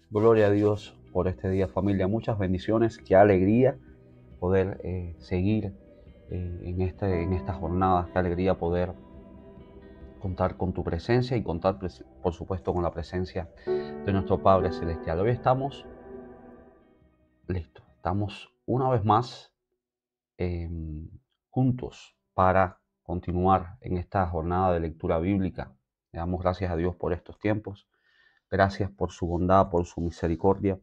Gloria a Dios por este día, familia. Muchas bendiciones. Qué alegría poder seguir en esta jornada. Qué alegría poder contar con tu presencia y contar, por supuesto, con la presencia de nuestro Padre Celestial. Hoy estamos listos. Estamos una vez más eh, juntos para continuar en esta jornada de lectura bíblica. Le damos gracias a Dios por estos tiempos. Gracias por su bondad, por su misericordia.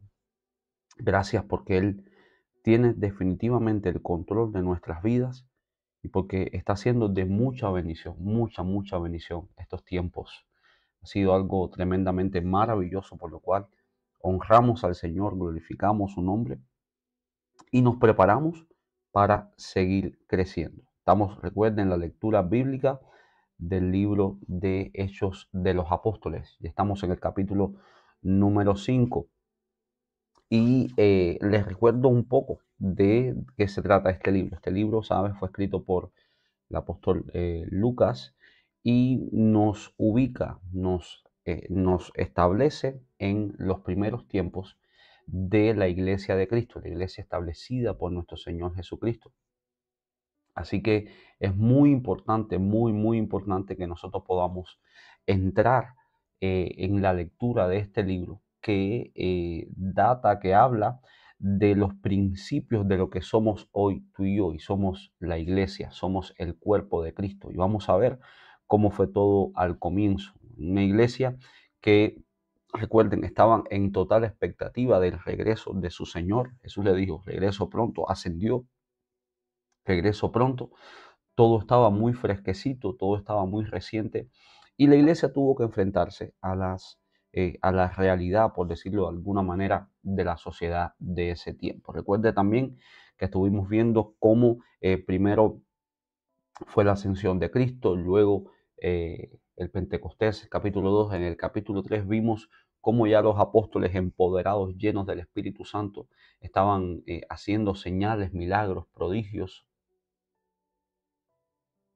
Gracias porque Él tiene definitivamente el control de nuestras vidas y porque está siendo de mucha bendición, mucha bendición estos tiempos. Ha sido algo tremendamente maravilloso, por lo cual honramos al Señor, glorificamos su nombre y nos preparamos para seguir creciendo. Estamos, recuerden, la lectura bíblica del libro de Hechos de los Apóstoles. Y estamos en el capítulo número 5. Y les recuerdo un poco de qué se trata este libro. Este libro, ¿sabes? Fue escrito por el apóstol Lucas y nos ubica, nos establece en los primeros tiempos de la iglesia de Cristo, la iglesia establecida por nuestro Señor Jesucristo. Así que es muy importante que nosotros podamos entrar en la lectura de este libro que que habla de los principios de lo que somos hoy tú y yo, y somos la iglesia, somos el cuerpo de Cristo. Y vamos a ver cómo fue todo al comienzo. Una iglesia que, recuerden, estaban en total expectativa del regreso de su Señor. Jesús le dijo, regreso pronto, ascendió, regreso pronto. Todo estaba muy fresquecito, todo estaba muy reciente y la iglesia tuvo que enfrentarse a la realidad, por decirlo de alguna manera, de la sociedad de ese tiempo. Recuerde también que estuvimos viendo cómo primero fue la ascensión de Cristo, luego el Pentecostés, capítulo 2. En el capítulo 3 vimos cómo ya los apóstoles empoderados, llenos del Espíritu Santo, estaban haciendo señales, milagros, prodigios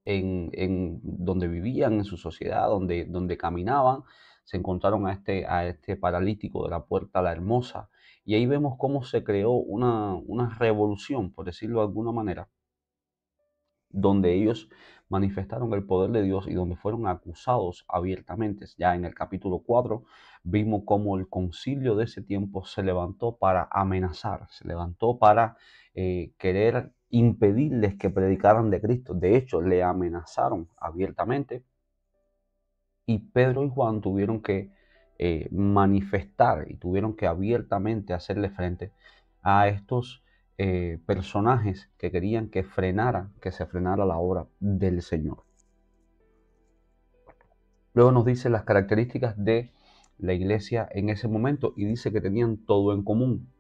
en donde vivían, en su sociedad, donde caminaban. Se encontraron a este paralítico de la Puerta La Hermosa. Y ahí vemos cómo se creó una revolución, por decirlo de alguna manera, donde ellos manifestaron el poder de Dios y donde fueron acusados abiertamente. Ya en el capítulo 4 vimos cómo el concilio de ese tiempo se levantó para amenazar, se levantó para querer impedirles que predicaran de Cristo. De hecho, le amenazaron abiertamente y Pedro y Juan tuvieron que manifestar y tuvieron que abiertamente hacerle frente a estos personajes que querían que se frenara la obra del Señor. Luego nos dice las características de la iglesia en ese momento y dice que tenían todo en común.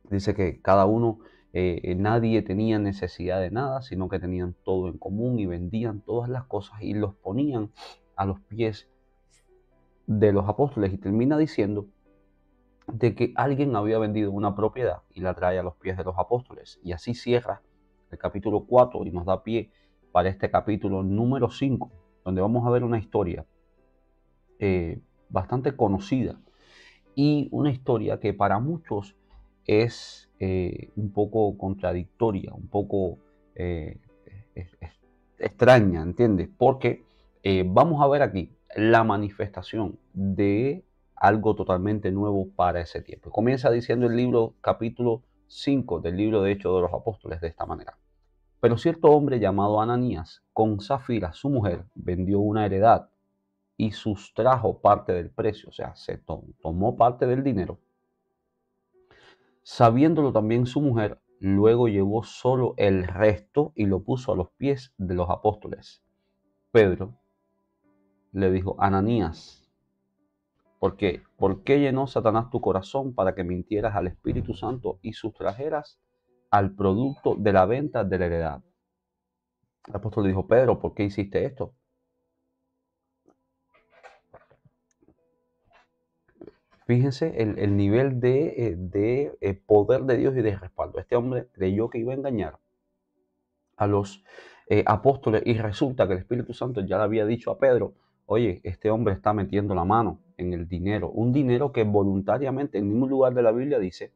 Dice que cada uno, nadie tenía necesidad de nada, sino que tenían todo en común y vendían todas las cosas y los ponían a los pies de los apóstoles. Y termina diciendo de que alguien había vendido una propiedad y la trae a los pies de los apóstoles. Y así cierra el capítulo 4 y nos da pie para este capítulo número 5, donde vamos a ver una historia bastante conocida y una historia que para muchos es un poco contradictoria, un poco eh, extraña, ¿entiendes? Porque vamos a ver aquí la manifestación de algo totalmente nuevo para ese tiempo. Comienza diciendo el libro, capítulo 5 del libro de Hechos de los Apóstoles, de esta manera. Pero cierto hombre llamado Ananías, con Zafira, su mujer, vendió una heredad y sustrajo parte del precio, o sea, tomó parte del dinero. Sabiéndolo también su mujer, luego llevó solo el resto y lo puso a los pies de los apóstoles. Pedro le dijo, Ananías, ¿por qué llenó Satanás tu corazón para que mintieras al Espíritu Santo y sustrajeras al producto de la venta de la heredad? El apóstol le dijo, Pedro, ¿por qué hiciste esto? Fíjense el nivel de poder de Dios y de respaldo. Este hombre creyó que iba a engañar a los apóstoles y resulta que el Espíritu Santo ya le había dicho a Pedro, oye, este hombre está metiendo la mano en el dinero, un dinero que voluntariamente en ningún lugar de la Biblia dice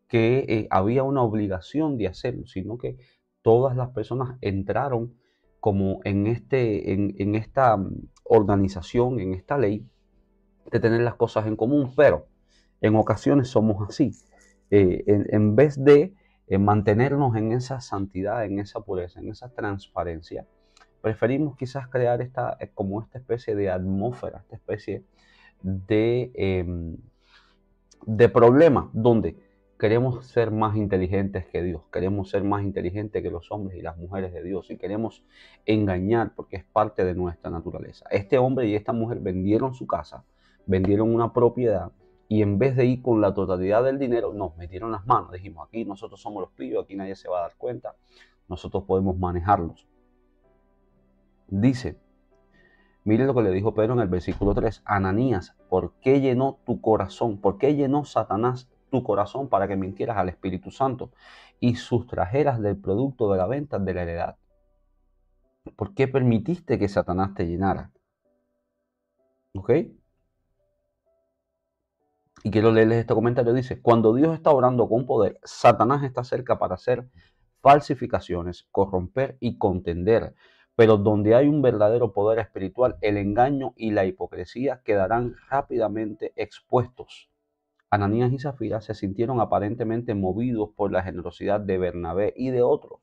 que había una obligación de hacerlo, sino que todas las personas entraron como en esta organización, en esta ley de tener las cosas en común, pero en ocasiones somos así. En vez de mantenernos en esa santidad, en esa pureza, en esa transparencia, preferimos quizás crear como esta especie de atmósfera, esta especie de problema donde queremos ser más inteligentes que Dios, queremos ser más inteligentes que los hombres y las mujeres de Dios y queremos engañar porque es parte de nuestra naturaleza. Este hombre y esta mujer vendieron su casa, vendieron una propiedad y en vez de ir con la totalidad del dinero, nos metieron las manos. Dijimos, aquí nosotros somos los pillos, aquí nadie se va a dar cuenta, nosotros podemos manejarlos. Dice, mire lo que le dijo Pedro en el versículo 3. Ananías, ¿por qué llenó tu corazón? ¿Por qué llenó Satanás tu corazón para que mintieras al Espíritu Santo y sustrajeras del producto de la venta de la heredad? ¿Por qué permitiste que Satanás te llenara? ¿Ok? Y quiero leerles este comentario. Dice, cuando Dios está orando con poder, Satanás está cerca para hacer falsificaciones, corromper y contender. Pero donde hay un verdadero poder espiritual, el engaño y la hipocresía quedarán rápidamente expuestos. Ananías y Zafira se sintieron aparentemente movidos por la generosidad de Bernabé y de otros,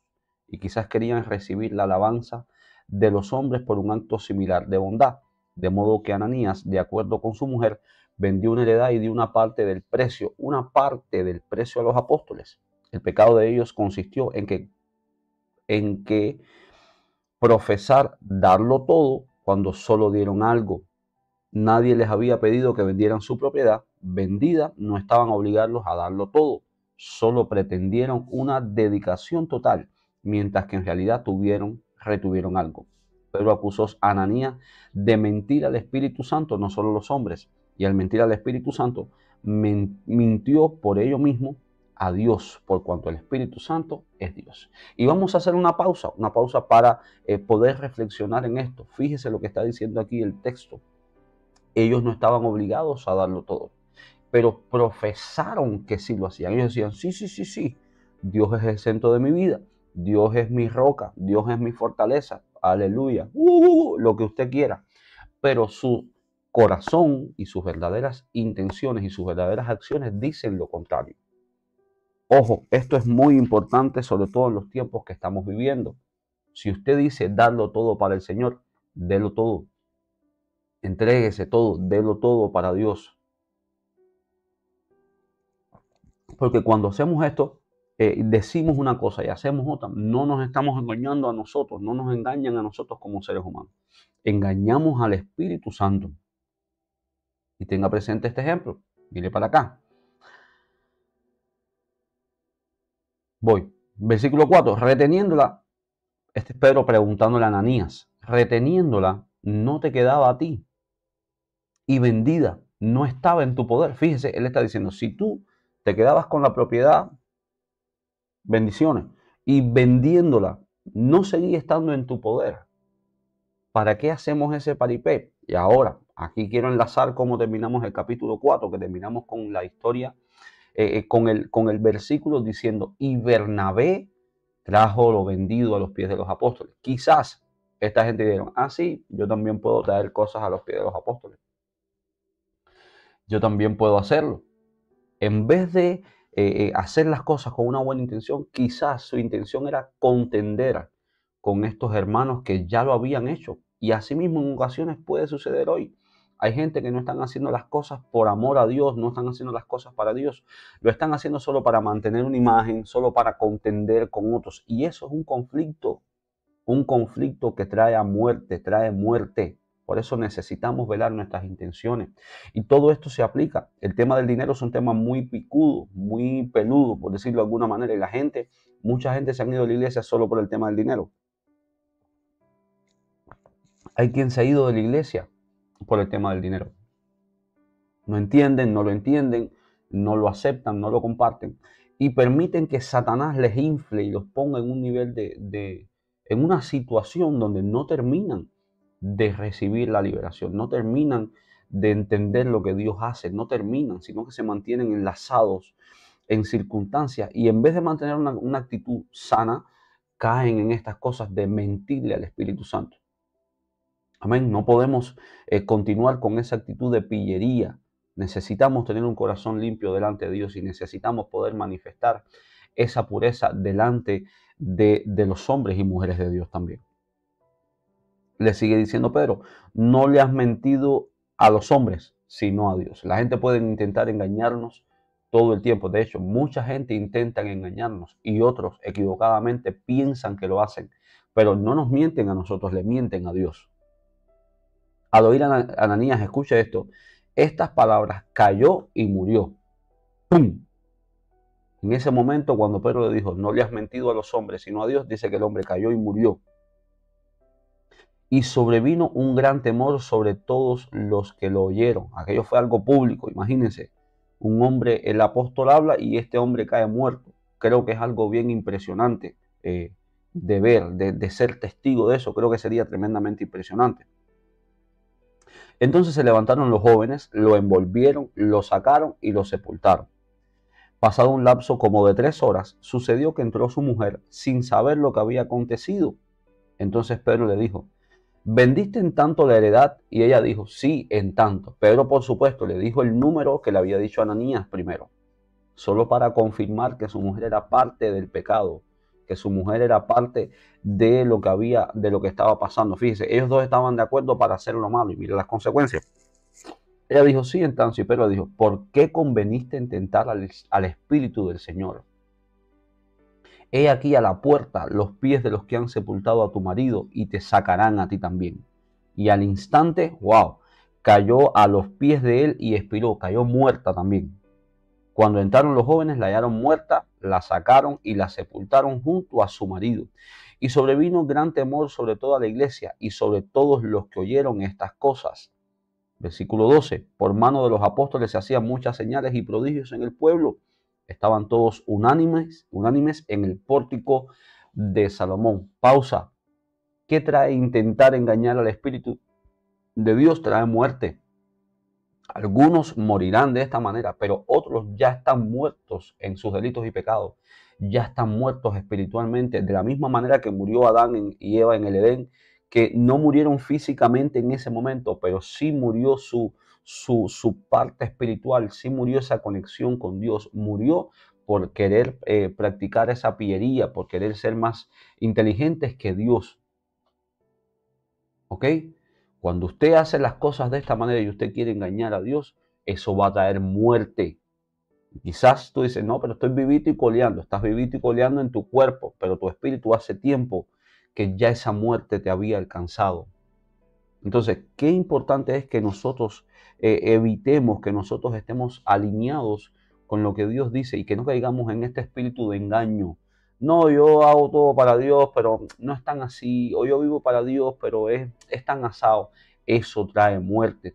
y quizás querían recibir la alabanza de los hombres por un acto similar de bondad. De modo que Ananías, de acuerdo con su mujer, vendió una heredad y dio una parte del precio a los apóstoles. El pecado de ellos consistió en que profesar darlo todo cuando solo dieron algo. Nadie les había pedido que vendieran su propiedad vendida, no estaban obligados a darlo todo, solo pretendieron una dedicación total, mientras que en realidad retuvieron algo. Pedro acusó a Ananías de mentir al Espíritu Santo, no solo los hombres, y al mentir al Espíritu Santo, mintió por ello mismo a Dios, por cuanto el Espíritu Santo es Dios. Y vamos a hacer una pausa para poder reflexionar en esto. Fíjese lo que está diciendo aquí el texto. Ellos no estaban obligados a darlo todo, pero profesaron que sí lo hacían. Ellos decían, sí, Dios es el centro de mi vida, Dios es mi roca, Dios es mi fortaleza, aleluya, lo que usted quiera. Pero su corazón y sus verdaderas intenciones y sus verdaderas acciones dicen lo contrario. Ojo, esto es muy importante, sobre todo en los tiempos que estamos viviendo. Si usted dice darlo todo para el Señor, délo todo. Entréguese todo, délo todo para Dios. Porque cuando hacemos esto, decimos una cosa y hacemos otra, no nos estamos engañando a nosotros, no nos engañan a nosotros como seres humanos. Engañamos al Espíritu Santo. Y tenga presente este ejemplo. Mire para acá. Voy. Versículo 4. Reteniéndola, este es Pedro preguntándole a Ananías, reteniéndola no te quedaba a ti y vendida no estaba en tu poder. Fíjese, él está diciendo, si tú te quedabas con la propiedad, bendiciones, y vendiéndola no seguía estando en tu poder, ¿para qué hacemos ese paripé? Y ahora, aquí quiero enlazar cómo terminamos el capítulo 4, que terminamos con la historia, con el versículo diciendo, y Bernabé trajo lo vendido a los pies de los apóstoles. Quizás esta gente dijeron, sí, yo también puedo traer cosas a los pies de los apóstoles. Yo también puedo hacerlo. En vez de hacer las cosas con una buena intención, quizás su intención era contender con estos hermanos que ya lo habían hecho. Y asimismo en ocasiones puede suceder hoy. Hay gente que no están haciendo las cosas por amor a Dios, no están haciendo las cosas para Dios. Lo están haciendo solo para mantener una imagen, solo para contender con otros. Y eso es un conflicto que trae muerte. Por eso necesitamos velar nuestras intenciones. Y todo esto se aplica. El tema del dinero es un tema muy picudo, muy peludo, por decirlo de alguna manera. Y mucha gente se han ido a la iglesia solo por el tema del dinero. Hay quien se ha ido de la iglesia por el tema del dinero. No entienden, no lo entienden, no lo aceptan, no lo comparten. Y permiten que Satanás les infle y los ponga en un nivel en una situación donde no terminan de recibir la liberación, no terminan de entender lo que Dios hace. No terminan, sino que se mantienen enlazados en circunstancias y en vez de mantener una actitud sana, caen en estas cosas de mentirle al Espíritu Santo. Amén. No podemos continuar con esa actitud de pillería. Necesitamos tener un corazón limpio delante de Dios y necesitamos poder manifestar esa pureza delante de los hombres y mujeres de Dios también. Le sigue diciendo Pedro, no le has mentido a los hombres, sino a Dios. La gente puede intentar engañarnos todo el tiempo. De hecho, mucha gente intenta engañarnos y otros equivocadamente piensan que lo hacen, pero no nos mienten a nosotros, le mienten a Dios. Al oír a Ananías, escucha esto, estas palabras, cayó y murió. ¡Pum! En ese momento, cuando Pedro le dijo, no le has mentido a los hombres, sino a Dios, dice que el hombre cayó y murió. Y sobrevino un gran temor sobre todos los que lo oyeron. Aquello fue algo público, imagínense. Un hombre, el apóstol habla y este hombre cae muerto. Creo que es algo bien impresionante de ver, de ser testigo de eso. Creo que sería tremendamente impresionante. Entonces se levantaron los jóvenes, lo envolvieron, lo sacaron y lo sepultaron. Pasado un lapso como de 3 horas, sucedió que entró su mujer sin saber lo que había acontecido. Entonces Pedro le dijo, ¿vendiste en tanto la heredad? Y ella dijo, sí, en tanto. Pedro, por supuesto, le dijo el número que le había dicho a Ananías primero, solo para confirmar que su mujer era parte del pecado, que su mujer era parte de lo que estaba pasando. Fíjese, ellos dos estaban de acuerdo para hacer lo malo y mire las consecuencias. Ella dijo, sí, en tanto. Y Pedro dijo, ¿por qué conveniste en tentar al Espíritu del Señor? He aquí a la puerta los pies de los que han sepultado a tu marido y te sacarán a ti también. Y al instante, wow, cayó a los pies de él y expiró, cayó muerta también. Cuando entraron los jóvenes, la hallaron muerta, la sacaron y la sepultaron junto a su marido. Y sobrevino gran temor sobre toda la iglesia y sobre todos los que oyeron estas cosas. Versículo 12. Por mano de los apóstoles se hacían muchas señales y prodigios en el pueblo. Estaban todos unánimes en el pórtico de Salomón. Pausa. ¿Qué trae intentar engañar al Espíritu de Dios? Trae muerte. Algunos morirán de esta manera, pero otros ya están muertos en sus delitos y pecados. Ya están muertos espiritualmente, de la misma manera que murió Adán y Eva en el Edén, que no murieron físicamente en ese momento, pero sí murió su parte espiritual, sí murió esa conexión con Dios, murió por querer practicar esa pillería, por querer ser más inteligentes que Dios. ¿Ok? Cuando usted hace las cosas de esta manera y usted quiere engañar a Dios, eso va a traer muerte. Quizás tú dices, no, pero estoy vivito y coleando. Estás vivito y coleando en tu cuerpo, pero tu espíritu hace tiempo que ya esa muerte te había alcanzado. Entonces, qué importante es que nosotros evitemos, que nosotros estemos alineados con lo que Dios dice y que no caigamos en este espíritu de engaño. No, yo hago todo para Dios, pero no es tan así. O yo vivo para Dios, pero es tan asado. Eso trae muerte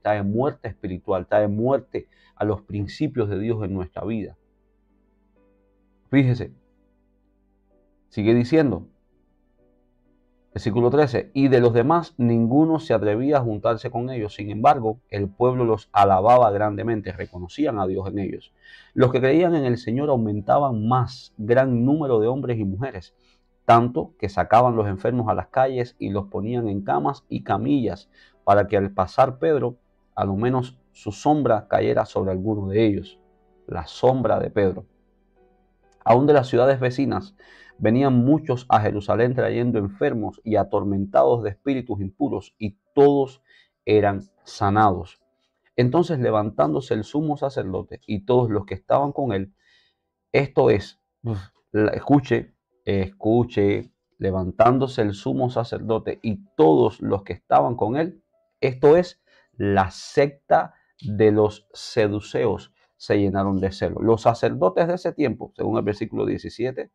espiritual, trae muerte a los principios de Dios en nuestra vida. Fíjese, sigue diciendo, versículo 13, y de los demás ninguno se atrevía a juntarse con ellos. Sin embargo, el pueblo los alababa grandemente, reconocían a Dios en ellos. Los que creían en el Señor aumentaban más, gran número de hombres y mujeres, tanto que sacaban los enfermos a las calles y los ponían en camas y camillas, para que al pasar Pedro, a lo menos su sombra cayera sobre alguno de ellos. La sombra de Pedro. Aún de las ciudades vecinas venían muchos a Jerusalén trayendo enfermos y atormentados de espíritus impuros, y todos eran sanados. Entonces, levantándose el sumo sacerdote y todos los que estaban con él, esto es, escuche, levantándose el sumo sacerdote y todos los que estaban con él, esto es, la secta de los seduceos se llenaron de celo. Los sacerdotes de ese tiempo, según el versículo 17,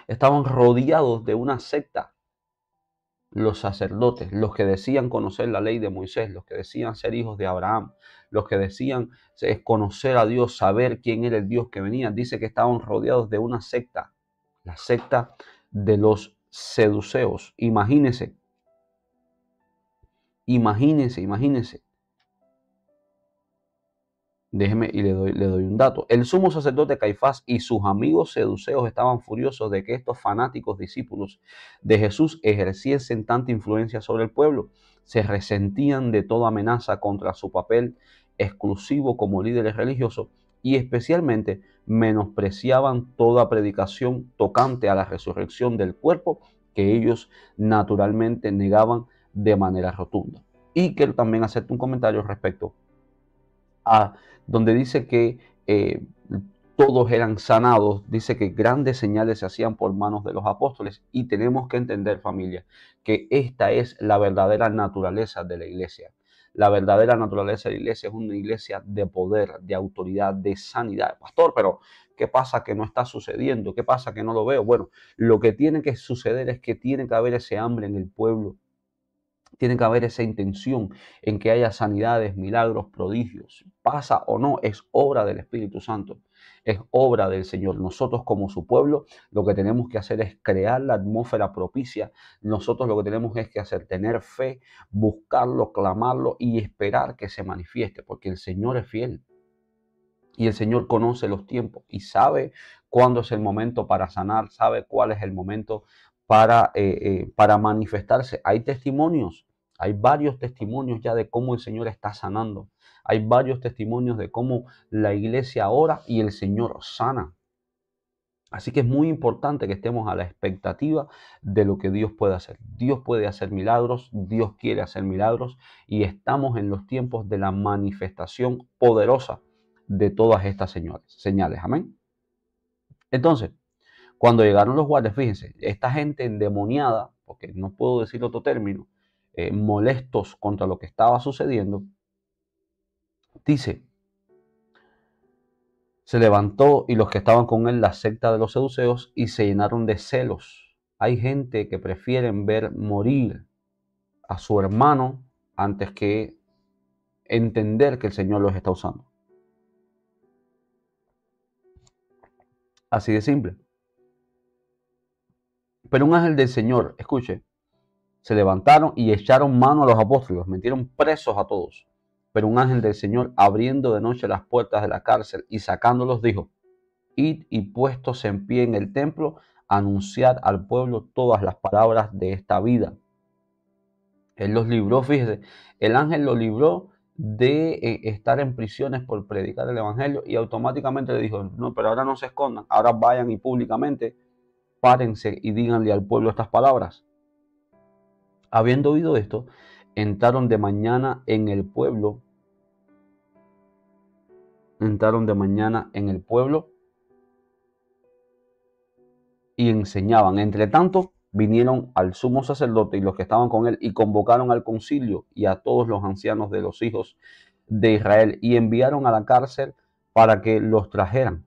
estaban rodeados de una secta. Los sacerdotes, los que decían conocer la ley de Moisés, los que decían ser hijos de Abraham, los que decían conocer a Dios, saber quién era el Dios que venía, dice que estaban rodeados de una secta, la secta de los seduceos. Imagínense Déjeme y le doy un dato. El sumo sacerdote Caifás y sus amigos seduceos estaban furiosos de que estos fanáticos discípulos de Jesús ejerciesen tanta influencia sobre el pueblo. Se resentían de toda amenaza contra su papel exclusivo como líderes religiosos y especialmente menospreciaban toda predicación tocante a la resurrección del cuerpo que ellos naturalmente negaban de manera rotunda. Y quiero también hacerte un comentario respecto a donde dice que todos eran sanados, dice que grandes señales se hacían por manos de los apóstoles y tenemos que entender, familia, que esta es la verdadera naturaleza de la iglesia. La verdadera naturaleza de la iglesia es una iglesia de poder, de autoridad, de sanidad. Pastor, pero ¿qué pasa que no está sucediendo? ¿Qué pasa que no lo veo? Bueno, lo que tiene que suceder es que tiene que haber ese hambre en el pueblo. Tiene que haber esa intención en que haya sanidades, milagros, prodigios. Pasa o no, es obra del Espíritu Santo, es obra del Señor. Nosotros como su pueblo lo que tenemos que hacer es crear la atmósfera propicia. Nosotros lo que tenemos es que hacer, tener fe, buscarlo, clamarlo y esperar que se manifieste, porque el Señor es fiel. Y el Señor conoce los tiempos y sabe cuándo es el momento para sanar, sabe cuál es el momento para manifestarse. Hay testimonios, hay varios testimonios ya de cómo el Señor está sanando. Hay varios testimonios de cómo la iglesia ora y el Señor sana. Así que es muy importante que estemos a la expectativa de lo que Dios puede hacer. Dios puede hacer milagros, Dios quiere hacer milagros y estamos en los tiempos de la manifestación poderosa de todas estas señales. Amén. Entonces, cuando llegaron los guardias, fíjense, esta gente endemoniada, porque no puedo decir otro término, molestos contra lo que estaba sucediendo, dice, se levantó y los que estaban con él, la secta de los seduceos, y se llenaron de celos. Hay gente que prefieren ver morir a su hermano antes que entender que el Señor los está usando. Así de simple. Pero un ángel del Señor, escuche, se levantaron y echaron mano a los apóstoles, metieron presos a todos. Pero un ángel del Señor, abriendo de noche las puertas de la cárcel y sacándolos, dijo, id y puestos en pie en el templo, anunciad al pueblo todas las palabras de esta vida. Él los libró, fíjese, el ángel los libró de estar en prisiones por predicar el evangelio y automáticamente le dijo, no, pero ahora no se escondan, ahora vayan y públicamente párense y díganle al pueblo estas palabras. Habiendo oído esto, entraron de mañana en el pueblo, y enseñaban. Entre tanto, vinieron al sumo sacerdote y los que estaban con él y convocaron al concilio y a todos los ancianos de los hijos de Israel y enviaron a la cárcel para que los trajeran.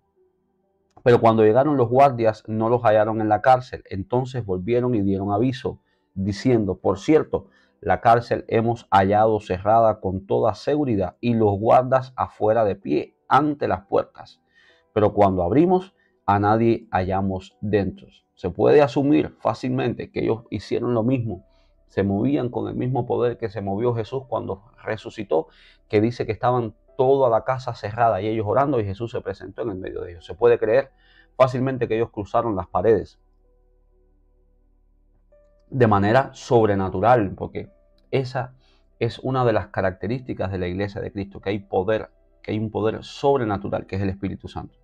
Pero cuando llegaron los guardias no los hallaron en la cárcel. Entonces volvieron y dieron aviso, diciendo, por cierto, la cárcel hemos hallado cerrada con toda seguridad y los guardas afuera de pie ante las puertas. Pero cuando abrimos, a nadie hallamos dentro. Se puede asumir fácilmente que ellos hicieron lo mismo. Se movían con el mismo poder que se movió Jesús cuando resucitó, que dice que estaban toda la casa cerrada y ellos orando y Jesús se presentó en el medio de ellos. Se puede creer fácilmente que ellos cruzaron las paredes de manera sobrenatural, porque esa es una de las características de la iglesia de Cristo, que hay poder, que hay un poder sobrenatural, que es el Espíritu Santo.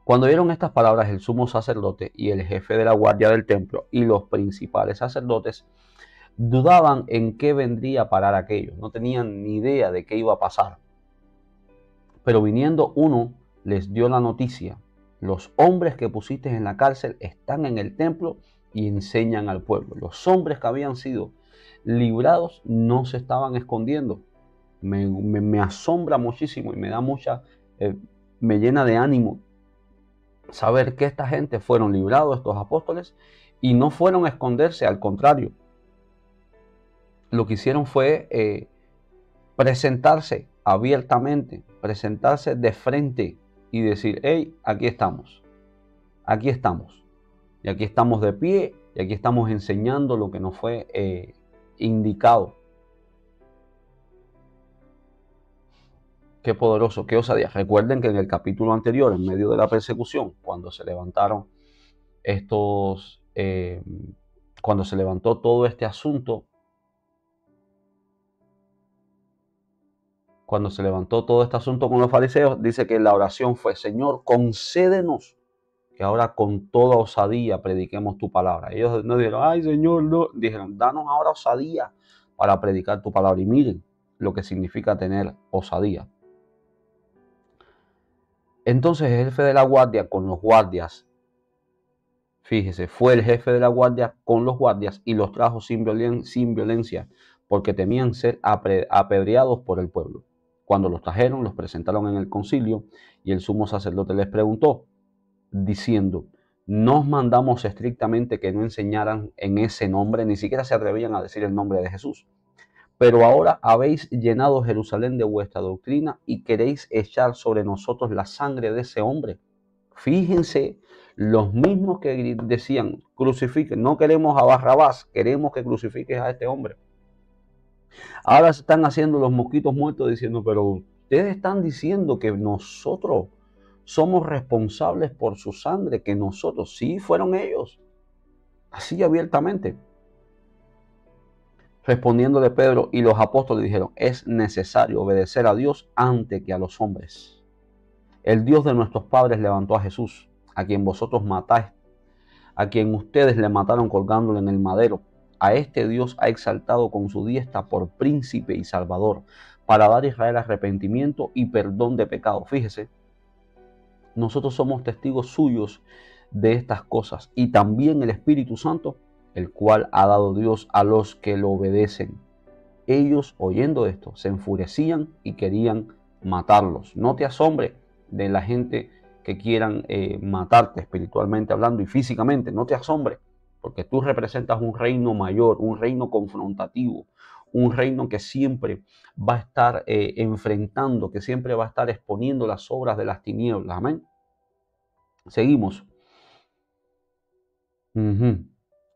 Cuando oyeron estas palabras, el sumo sacerdote y el jefe de la guardia del templo y los principales sacerdotes dudaban en qué vendría a parar aquello, no tenían ni idea de qué iba a pasar. Pero viniendo uno, les dio la noticia, los hombres que pusiste en la cárcel están en el templo y enseñan al pueblo. Los hombres que habían sido librados no se estaban escondiendo. Me asombra muchísimo y me da me llena de ánimo saber que esta gente fueron librados, estos apóstoles, y no fueron a esconderse, al contrario. Lo que hicieron fue presentarse abiertamente, presentarse de frente y decir, hey, aquí estamos, y aquí estamos de pie, y aquí estamos enseñando lo que nos fue indicado. Qué poderoso, qué osadía. Recuerden que en el capítulo anterior, en medio de la persecución, cuando se levantaron estos, cuando se levantó todo este asunto, cuando se levantó todo este asunto con los fariseos, dice que la oración fue: Señor, concédenos que ahora con toda osadía prediquemos tu palabra. Ellos no dijeron, ay Señor, no. Dijeron, danos ahora osadía para predicar tu palabra. Y miren lo que significa tener osadía. Entonces el jefe de la guardia con los guardias, fíjese, fue el jefe de la guardia con los guardias y los trajo sin violencia, porque temían ser apedreados por el pueblo. Cuando los trajeron, los presentaron en el concilio, y el sumo sacerdote les preguntó, diciendo, nos mandamos estrictamente que no enseñaran en ese nombre, ni siquiera se atrevían a decir el nombre de Jesús. Pero ahora habéis llenado Jerusalén de vuestra doctrina y queréis echar sobre nosotros la sangre de ese hombre. Fíjense, los mismos que decían, crucifiquen, no queremos a Barrabás, queremos que crucifiques a este hombre. Ahora se están haciendo los mosquitos muertos diciendo, pero ustedes están diciendo que nosotros somos responsables por su sangre, que nosotros, sí, fueron ellos, así abiertamente. Respondiéndole Pedro y los apóstoles dijeron, es necesario obedecer a Dios antes que a los hombres. El Dios de nuestros padres levantó a Jesús, a quien vosotros matáis, a quien ustedes le mataron colgándolo en el madero. A este Dios ha exaltado con su diestra por príncipe y salvador, para dar a Israel arrepentimiento y perdón de pecado. Fíjese, nosotros somos testigos suyos de estas cosas, y también el Espíritu Santo, el cual ha dado Dios a los que lo obedecen. Ellos, oyendo esto, se enfurecían y querían matarlos. No te asombre de la gente que quieran matarte espiritualmente hablando y físicamente. No te asombre, porque tú representas un reino mayor, un reino confrontativo, un reino que siempre va a estar enfrentando, que siempre va a estar exponiendo las obras de las tinieblas. Amén. Seguimos.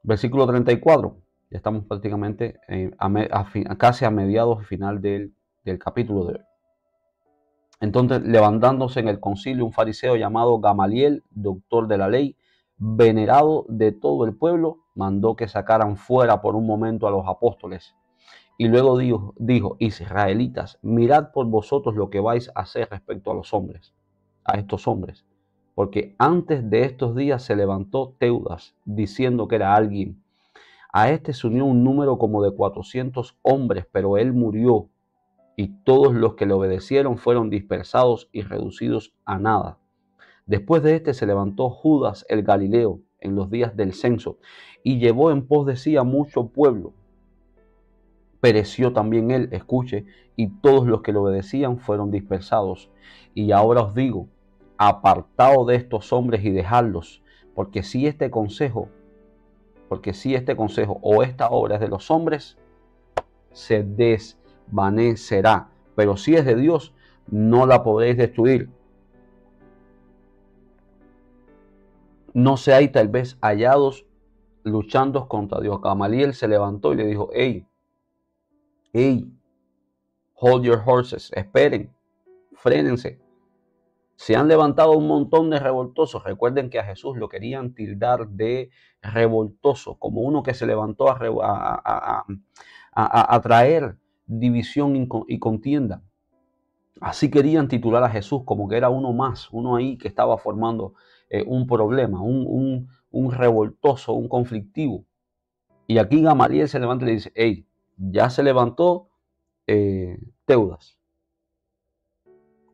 Versículo 34. Ya estamos prácticamente casi a mediados final del capítulo de hoy. Entonces, levantándose en el concilio un fariseo llamado Gamaliel, doctor de la ley, venerado de todo el pueblo, mandó que sacaran fuera por un momento a los apóstoles. Y luego dijo, israelitas, mirad por vosotros lo que vais a hacer respecto a los hombres, a estos hombres. Porque antes de estos días se levantó Teudas, diciendo que era alguien. A este se unió un número como de 400 hombres, pero él murió, y todos los que le obedecieron fueron dispersados y reducidos a nada. Después de este se levantó Judas el Galileo en los días del censo, y llevó en pos de sí a mucho pueblo. Pereció también él, escuche, y todos los que le obedecían fueron dispersados. Y ahora os digo, apartaos de estos hombres y dejadlos, porque si este consejo o esta obra es de los hombres, se desvanecerá, pero si es de Dios, no la podréis destruir. No seáis tal vez hallados luchando contra Dios. Gamaliel se levantó y le dijo, hey, hold your horses, esperen, frénense. Se han levantado un montón de revoltosos. Recuerden que a Jesús lo querían tildar de revoltoso, como uno que se levantó a traer división y contienda. Así querían titular a Jesús, como que era uno más, uno ahí que estaba formando un problema, un revoltoso, un conflictivo. Y aquí Gamaliel se levanta y le dice, hey, ya se levantó Teudas.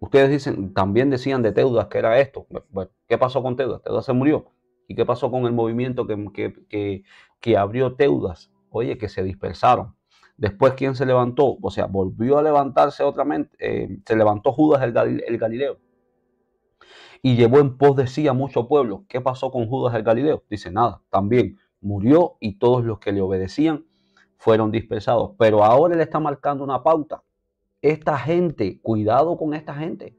Ustedes dicen, también decían de Teudas que era esto. Bueno, ¿qué pasó con Teudas? Teudas se murió. ¿Y qué pasó con el movimiento que abrió Teudas? Oye, que se dispersaron. Después, ¿quién se levantó? O sea, volvió a levantarse otra vez. Se levantó Judas el Galileo. Y llevó en pos de sí a mucho pueblo. ¿Qué pasó con Judas el Galileo? Dice, nada, también murió y todos los que le obedecían fueron dispersados. Pero ahora él está marcando una pauta. Esta gente, cuidado con esta gente.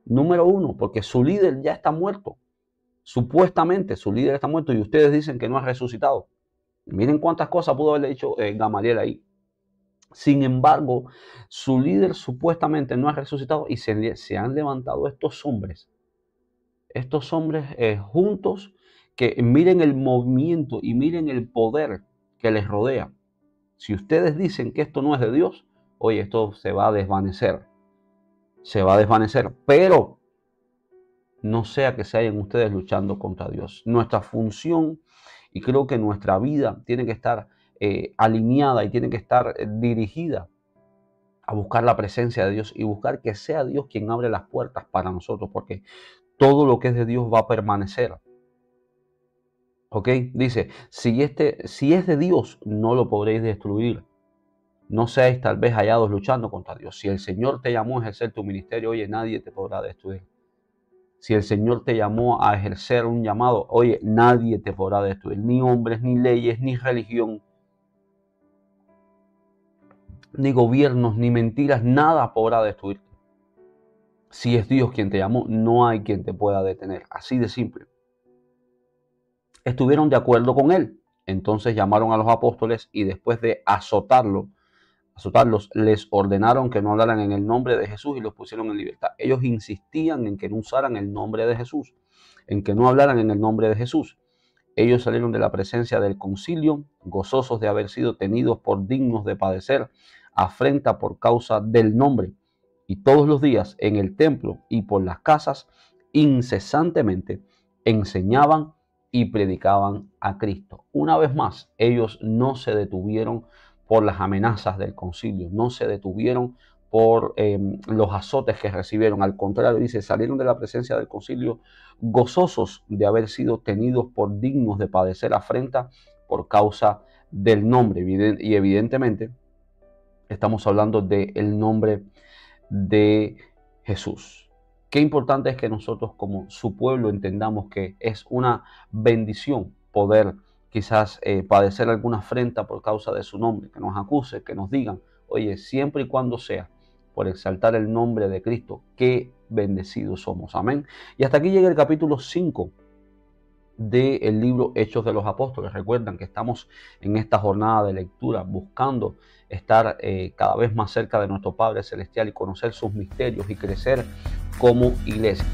Número uno, porque su líder ya está muerto. Supuestamente su líder está muerto y ustedes dicen que no ha resucitado. Miren cuántas cosas pudo haberle dicho Gamaliel ahí. Sin embargo, su líder supuestamente no ha resucitado y se han levantado estos hombres juntos, que miren el movimiento y miren el poder que les rodea. Si ustedes dicen que esto no es de Dios, oye, esto se va a desvanecer, pero no sea que se hayan ustedes luchando contra Dios. Nuestra función, y creo que nuestra vida tiene que estar alineada y tiene que estar dirigida a buscar la presencia de Dios y buscar que sea Dios quien abre las puertas para nosotros, porque todo lo que es de Dios va a permanecer. ¿Ok? Dice, si es de Dios, no lo podréis destruir. No seáis tal vez hallados luchando contra Dios. Si el Señor te llamó a ejercer tu ministerio, oye, nadie te podrá destruir. Si el Señor te llamó a ejercer un llamado, oye, nadie te podrá destruir. Ni hombres, ni leyes, ni religión, ni gobiernos, ni mentiras, nada podrá destruirte. Si es Dios quien te llamó, no hay quien te pueda detener. Así de simple. Estuvieron de acuerdo con él. Entonces llamaron a los apóstoles y después de azotarlos, les ordenaron que no hablaran en el nombre de Jesús y los pusieron en libertad. Ellos insistían en que no usaran el nombre de Jesús, en que no hablaran en el nombre de Jesús. Ellos salieron de la presencia del concilio, gozosos de haber sido tenidos por dignos de padecer afrenta por causa del nombre. Y todos los días en el templo y por las casas, incesantemente enseñaban y predicaban a Cristo. Una vez más, ellos no se detuvieron por las amenazas del concilio, no se detuvieron por los azotes que recibieron. Al contrario, dice, salieron de la presencia del concilio gozosos de haber sido tenidos por dignos de padecer afrenta por causa del nombre. Y evidentemente estamos hablando del nombre de Jesús. Qué importante es que nosotros como su pueblo entendamos que es una bendición poder quizás padecer alguna afrenta por causa de su nombre, que nos acuse, que nos digan, oye, siempre y cuando sea por exaltar el nombre de Cristo, qué bendecidos somos. Amén. Y hasta aquí llega el capítulo 5 del libro Hechos de los Apóstoles. Recuerdan que estamos en esta jornada de lectura buscando estar cada vez más cerca de nuestro Padre Celestial y conocer sus misterios y crecer como iglesia.